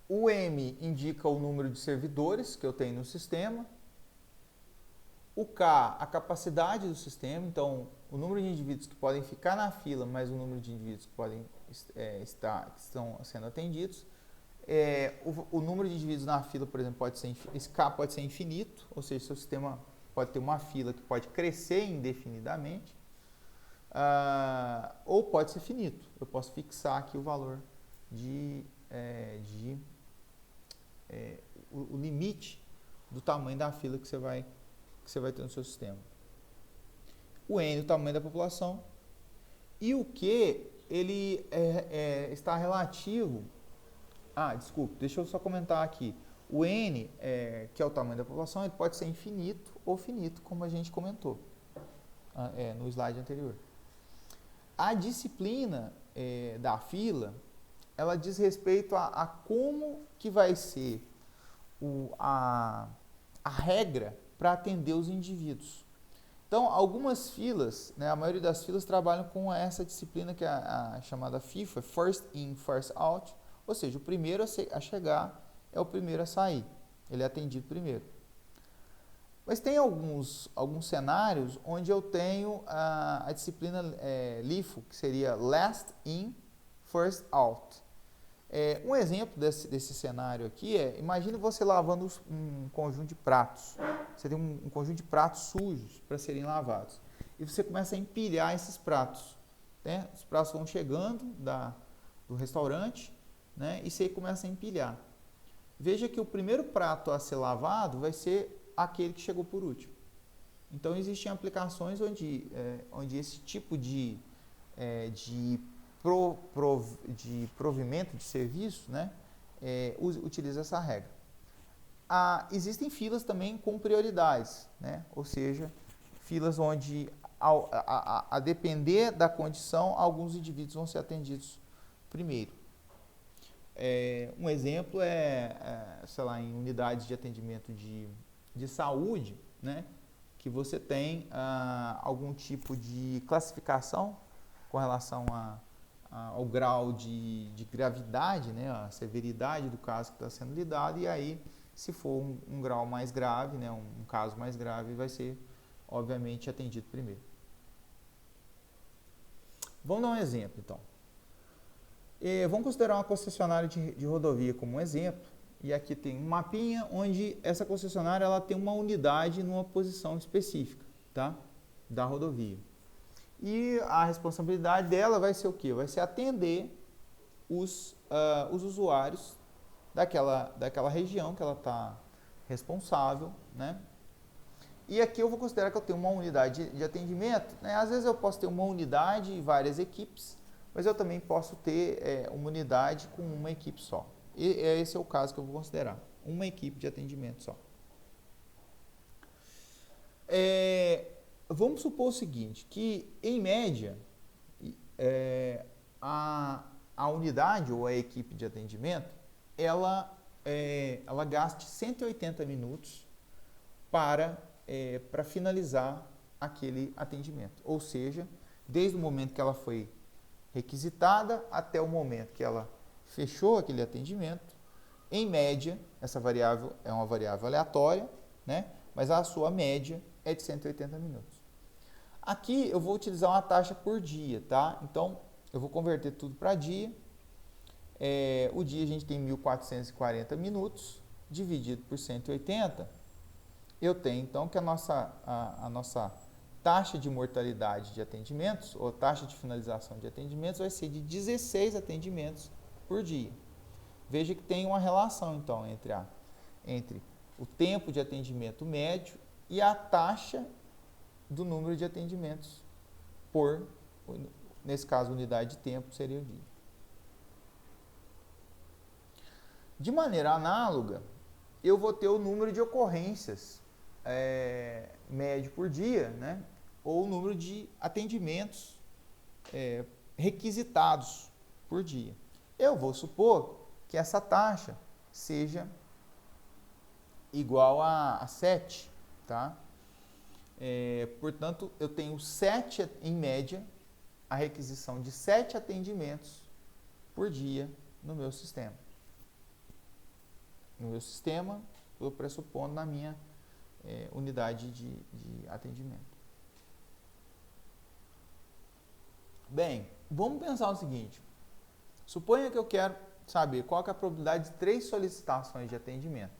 O M indica o número de servidores que eu tenho no sistema. O K, a capacidade do sistema, então o número de indivíduos que podem ficar na fila, mais o número de indivíduos que podem que estão sendo atendidos. O número de indivíduos na fila, por exemplo, esse K pode ser infinito, ou seja, seu sistema pode ter uma fila que pode crescer indefinidamente, ou pode ser finito. Eu posso fixar aqui o valor o limite do tamanho da fila que você vai ter no seu sistema. O N, o tamanho da população. E o Q, ele está relativo... desculpe, deixa eu só comentar aqui. O N, que é o tamanho da população, ele pode ser infinito ou finito, como a gente comentou no slide anterior. A disciplina da fila, ela diz respeito a como que vai ser a regra para atender os indivíduos. Então, algumas filas, né, a maioria das filas trabalham com essa disciplina que é a chamada FIFA, First In, First Out, ou seja, o primeiro a chegar é o primeiro a sair, ele é atendido primeiro. Mas tem alguns cenários onde eu tenho a disciplina LIFO, que seria Last In, First Out. Um exemplo desse cenário aqui imagine você lavando um conjunto de pratos. Você tem um conjunto de pratos sujos para serem lavados. E você começa a empilhar esses pratos. Né? Os pratos vão chegando do restaurante, né? E você começa a empilhar. Veja que o primeiro prato a ser lavado vai ser aquele que chegou por último. Então, existem aplicações onde esse tipo de provimento de serviço, né, utiliza essa regra. Existem filas também com prioridades, né, ou seja, filas onde, a depender da condição, alguns indivíduos vão ser atendidos primeiro. Um exemplo sei lá, em unidades de atendimento de saúde, né, que você tem algum tipo de classificação com relação ao grau de gravidade, né, a severidade do caso que está sendo lidado, e aí, se for um grau mais grave, né, um caso mais grave, vai ser, obviamente, atendido primeiro. Vamos dar um exemplo, então. Vamos considerar uma concessionária de rodovia como um exemplo, e aqui tem um mapinha onde essa concessionária ela tem uma unidade numa posição específica, tá, da rodovia. E a responsabilidade dela vai ser o quê? Vai ser atender os usuários daquela região que ela está responsável, né? E aqui eu vou considerar que eu tenho uma unidade de atendimento, né? Às vezes eu posso ter uma unidade e várias equipes, mas eu também posso ter uma unidade com uma equipe só. E esse é o caso que eu vou considerar, uma equipe de atendimento só. Vamos supor o seguinte, que em média a unidade ou a equipe de atendimento, ela gaste 180 minutos para finalizar aquele atendimento. Ou seja, desde o momento que ela foi requisitada até o momento que ela fechou aquele atendimento, em média, essa variável é uma variável aleatória, né? Mas a sua média é de 180 minutos. Aqui eu vou utilizar uma taxa por dia, tá? Então, eu vou converter tudo para dia. O dia a gente tem 1.440 minutos, dividido por 180. Eu tenho, então, que a nossa taxa de mortalidade de atendimentos, ou taxa de finalização de atendimentos, vai ser de 16 atendimentos por dia. Veja que tem uma relação, então, entre o tempo de atendimento médio e a taxa do número de atendimentos nesse caso, unidade de tempo seria o dia. De maneira análoga, eu vou ter o número de ocorrências médio por dia, né? Ou o número de atendimentos requisitados por dia. Eu vou supor que essa taxa seja igual a 7, tá? Portanto, eu tenho 7, em média, a requisição de 7 atendimentos por dia no meu sistema. no meu sistema, estou pressupondo na minha unidade de atendimento. Bem, vamos pensar o seguinte. Suponha que eu quero saber qual que é a probabilidade de 3 solicitações de atendimento.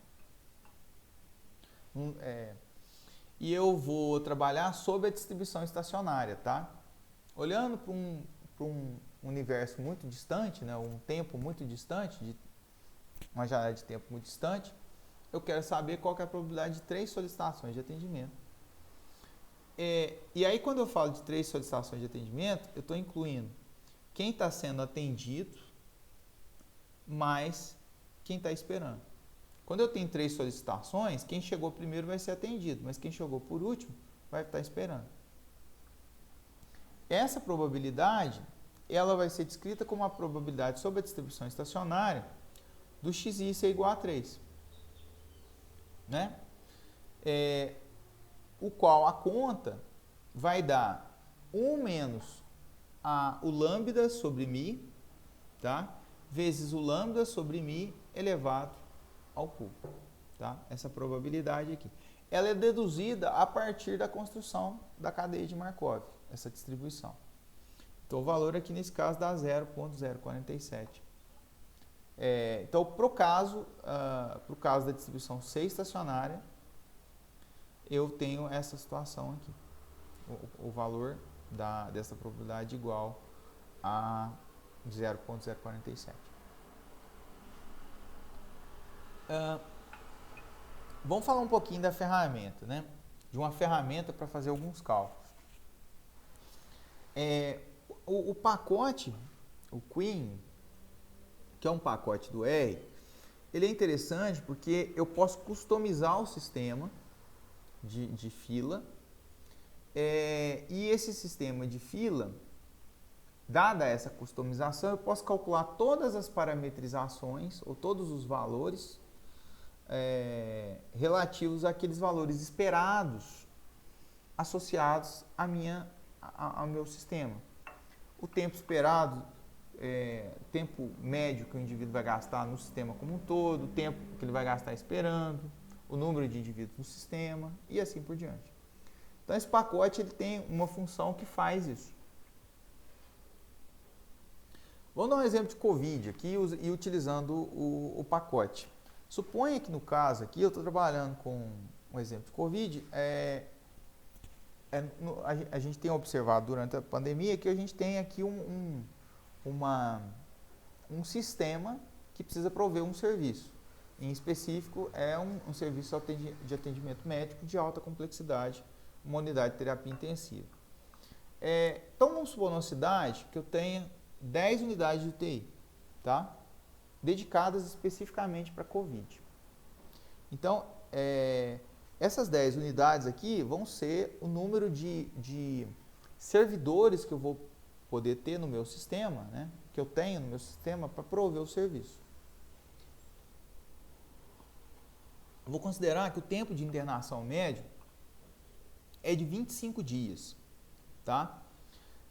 E eu vou trabalhar sob a distribuição estacionária, tá? Olhando para um universo muito distante, né, um tempo muito distante, uma janela de tempo muito distante, eu quero saber qual que é a probabilidade de 3 solicitações de atendimento. E aí, quando eu falo de 3 solicitações de atendimento, eu estou incluindo quem está sendo atendido mais quem está esperando. Quando eu tenho 3 solicitações, quem chegou primeiro vai ser atendido, mas quem chegou por último vai estar esperando. Essa probabilidade, ela vai ser descrita como a probabilidade sobre a distribuição estacionária do xi ser igual a 3. Né? O qual a conta vai dar 1 menos o lambda sobre mi, tá? Vezes o lambda sobre mi elevado ao cubo. Tá? Essa probabilidade aqui. Ela é deduzida a partir da construção da cadeia de Markov, essa distribuição. Então, o valor aqui nesse caso dá 0,047. Então, para o caso da distribuição C estacionária, eu tenho essa situação aqui. O valor dessa probabilidade igual a 0,047. Vamos falar um pouquinho da ferramenta, né? De uma ferramenta para fazer alguns cálculos. O pacote, o Queen, que é um pacote do R, ele é interessante porque eu posso customizar o sistema de fila, e esse sistema de fila, dada essa customização, eu posso calcular todas as parametrizações ou todos os valores relativos àqueles valores esperados associados ao meu sistema. O tempo esperado, tempo médio que o indivíduo vai gastar no sistema como um todo, o tempo que ele vai gastar esperando, o número de indivíduos no sistema e assim por diante. Então, esse pacote ele tem uma função que faz isso. Vamos dar um exemplo de Covid aqui e utilizando o pacote. Suponha que no caso aqui, eu estou trabalhando com um exemplo de Covid, a gente tem observado durante a pandemia que a gente tem aqui um sistema que precisa prover um serviço. Em específico, é um serviço de atendimento médico de alta complexidade, uma unidade de terapia intensiva. Então, vamos supor numa cidade que eu tenha 10 unidades de UTI, tá? Dedicadas especificamente para Covid. Então, essas 10 unidades aqui vão ser o número de servidores que eu vou poder ter no meu sistema, né? Que eu tenho no meu sistema para prover o serviço. Eu vou considerar que o tempo de internação médio é de 25 dias, tá?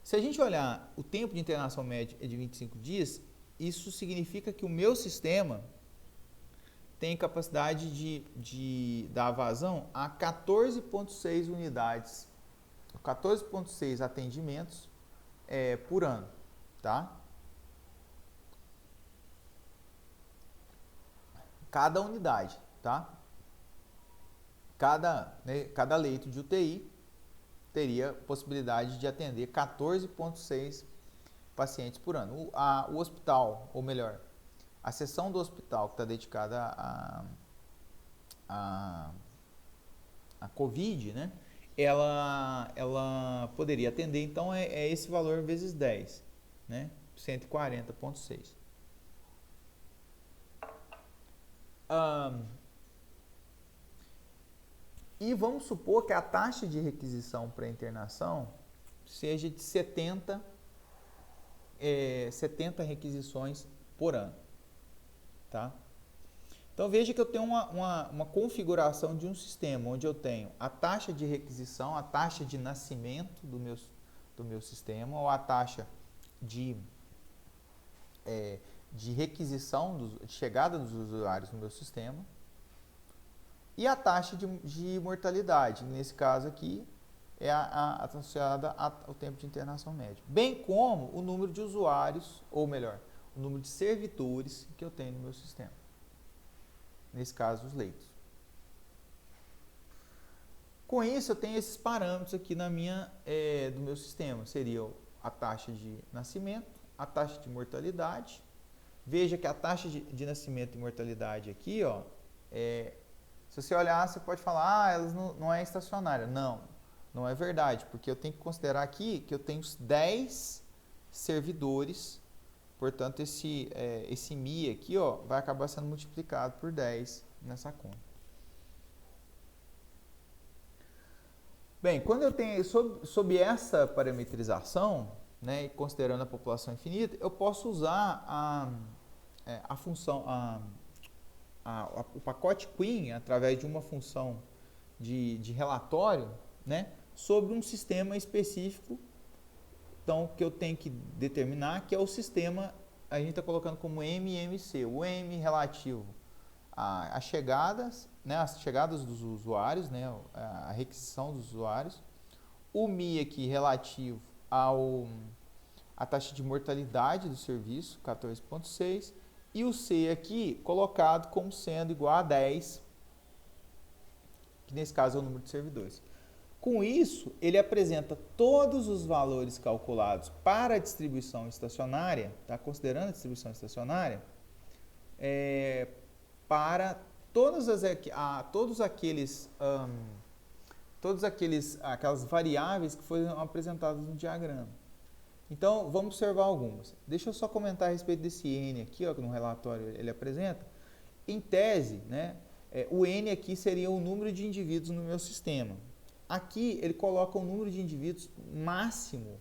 Se a gente olhar o tempo de internação médio é de 25 dias, isso significa que o meu sistema tem capacidade de dar vazão a 14,6 unidades, 14,6 atendimentos por ano, tá? Cada unidade, tá? Cada leito de UTI teria possibilidade de atender 14,6 pacientes por ano. O hospital, ou melhor, a seção do hospital que está dedicada a Covid, né? Ela poderia atender, então, esse valor vezes 10, né? 140,6. E vamos supor que a taxa de requisição para internação seja de 70 requisições por ano. Tá? Então, veja que eu tenho uma configuração de um sistema onde eu tenho a taxa de requisição, a taxa de nascimento do meu sistema, ou a taxa de de requisição, de chegada dos usuários no meu sistema, e a taxa de mortalidade, nesse caso aqui, é associada ao tempo de internação médio, bem como o número de usuários, ou melhor, o número de servidores que eu tenho no meu sistema, nesse caso os leitos. Com isso eu tenho esses parâmetros aqui do meu sistema, seriam a taxa de nascimento, a taxa de mortalidade. Veja que a taxa de nascimento e mortalidade aqui, ó, se você olhar, você pode falar, elas não é estacionária. Não é verdade, porque eu tenho que considerar aqui que eu tenho 10 servidores, portanto esse MI aqui, ó, vai acabar sendo multiplicado por 10 nessa conta. Bem, quando eu tenho sob essa parametrização, né, e considerando a população infinita, eu posso usar a função, o pacote Queen, através de uma função de relatório, né, sobre um sistema específico, então, que eu tenho que determinar, que é o sistema, a gente está colocando como MMC, o M relativo às chegadas, né, as chegadas dos usuários, né, a requisição dos usuários, o Mi aqui relativo à taxa de mortalidade do serviço, 14,6, e o C aqui colocado como sendo igual a 10, que nesse caso é o número de servidores. Com isso, ele apresenta todos os valores calculados para a distribuição estacionária, tá? Considerando a distribuição estacionária, para aquelas variáveis que foram apresentadas no diagrama. Então, vamos observar algumas. Deixa eu só comentar a respeito desse N aqui, ó, que no relatório ele apresenta. Em tese, né, o N aqui seria o número de indivíduos no meu sistema. Aqui ele coloca o número de indivíduos máximo,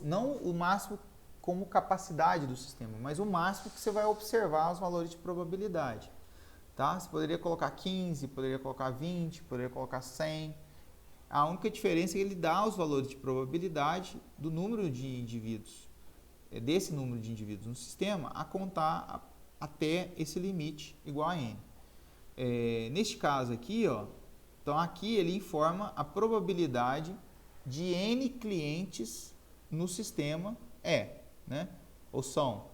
não o máximo como capacidade do sistema, mas o máximo que você vai observar os valores de probabilidade. Tá? Você poderia colocar 15, poderia colocar 20, poderia colocar 100. A única diferença é que ele dá os valores de probabilidade do número de indivíduos, desse número de indivíduos no sistema, a contar até esse limite igual a N. Neste caso aqui, ó, então aqui ele informa a probabilidade de N clientes no sistema né? Ou são.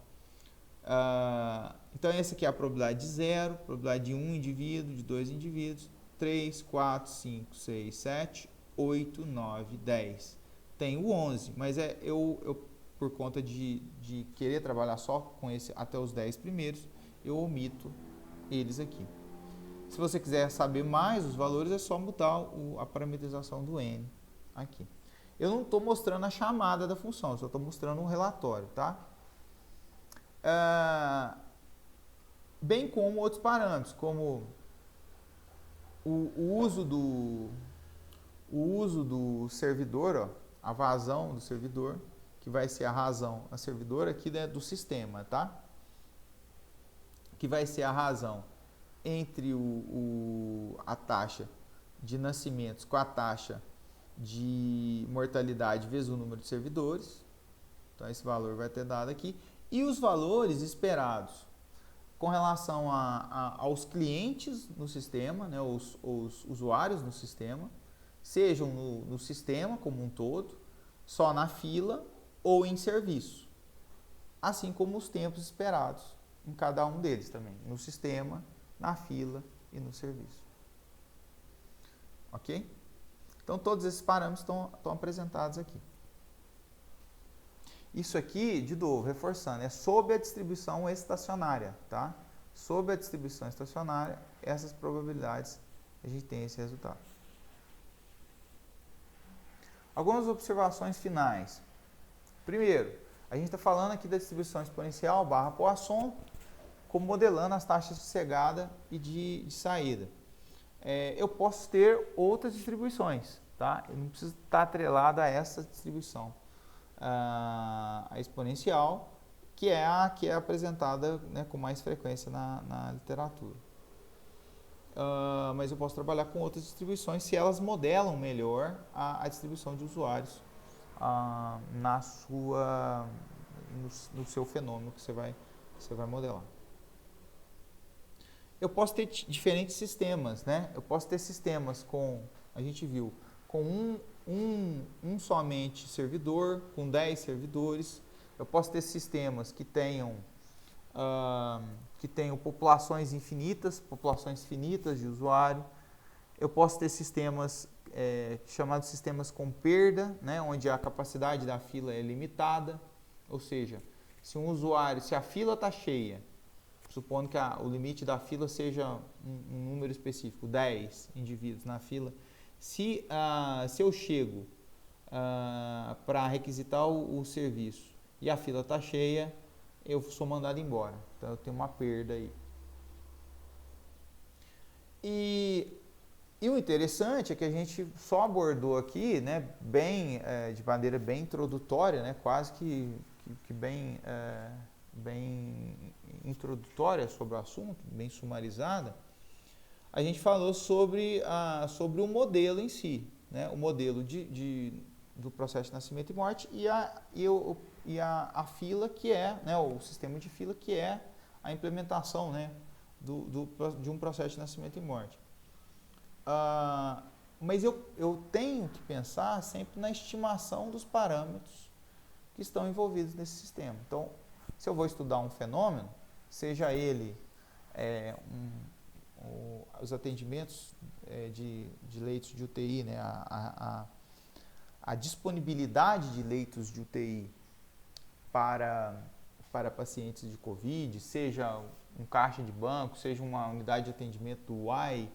Então essa aqui é a probabilidade de 0, probabilidade de 1 indivíduo, de 2 indivíduos, 3, 4, 5, 6, 7, 8, 9, 10. Tem o 11, mas eu por conta de querer trabalhar só com esse até os 10 primeiros, eu omito eles aqui. Se você quiser saber mais os valores, é só mudar a parametrização do N aqui. Eu não estou mostrando a chamada da função, eu só estou mostrando um relatório, tá? Bem como outros parâmetros, como o uso do servidor, ó, a vazão do servidor, que vai ser a razão, a servidora aqui, né, do sistema, tá? Que vai ser a razão entre a taxa de nascimentos com a taxa de mortalidade vezes o número de servidores. Então, esse valor vai ter dado aqui. E os valores esperados com relação aos clientes no sistema, né, os usuários no sistema, sejam no sistema como um todo, só na fila ou em serviço. Assim como os tempos esperados em cada um deles também, no sistema, na fila e no serviço. Ok? Então, todos esses parâmetros estão apresentados aqui. Isso aqui, de novo, reforçando, é sob a distribuição estacionária, tá? Sob a distribuição estacionária, essas probabilidades, a gente tem esse resultado. Algumas observações finais. Primeiro, a gente está falando aqui da distribuição exponencial / Poisson, como modelando as taxas de chegada e de saída. Eu posso ter outras distribuições, tá? Eu não preciso estar atrelado a essa distribuição. A exponencial, que é a que é apresentada, né, com mais frequência na literatura. Mas eu posso trabalhar com outras distribuições se elas modelam melhor a distribuição de usuários no seu fenômeno que você vai Você vai modelar. Eu posso ter diferentes sistemas, né? Eu posso ter sistemas com, a gente viu, com um somente servidor, com 10 servidores. Eu posso ter sistemas que tenham populações infinitas, populações finitas de usuário. Eu posso ter sistemas chamados sistemas com perda, né, onde a capacidade da fila é limitada, ou seja, se a fila está cheia, supondo que o limite da fila seja um número específico, 10 indivíduos na fila, se eu chego para requisitar o serviço e a fila está cheia, eu sou mandado embora. Então eu tenho uma perda aí. E o interessante é que a gente só abordou aqui, né, de maneira bem introdutória, né, quase que bem introdutória sobre o assunto, bem sumarizada. A gente falou sobre o modelo em si, né, o modelo do processo de nascimento e morte e a fila, que é, né, o sistema de fila, que é a implementação, né, de um processo de nascimento e morte. Mas eu tenho que pensar sempre na estimação dos parâmetros que estão envolvidos nesse sistema. Então, se eu vou estudar um fenômeno, seja ele os atendimentos de leitos de UTI, né, a disponibilidade de leitos de UTI para pacientes de Covid, seja um caixa de banco, seja uma unidade de atendimento do UAI,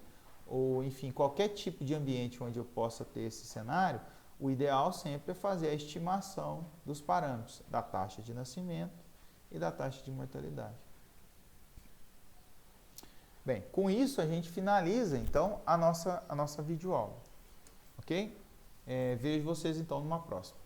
ou enfim, qualquer tipo de ambiente onde eu possa ter esse cenário, o ideal sempre é fazer a estimação dos parâmetros da taxa de nascimento e da taxa de mortalidade. Bem, com isso a gente finaliza então a nossa videoaula, ok? Vejo vocês então numa próxima.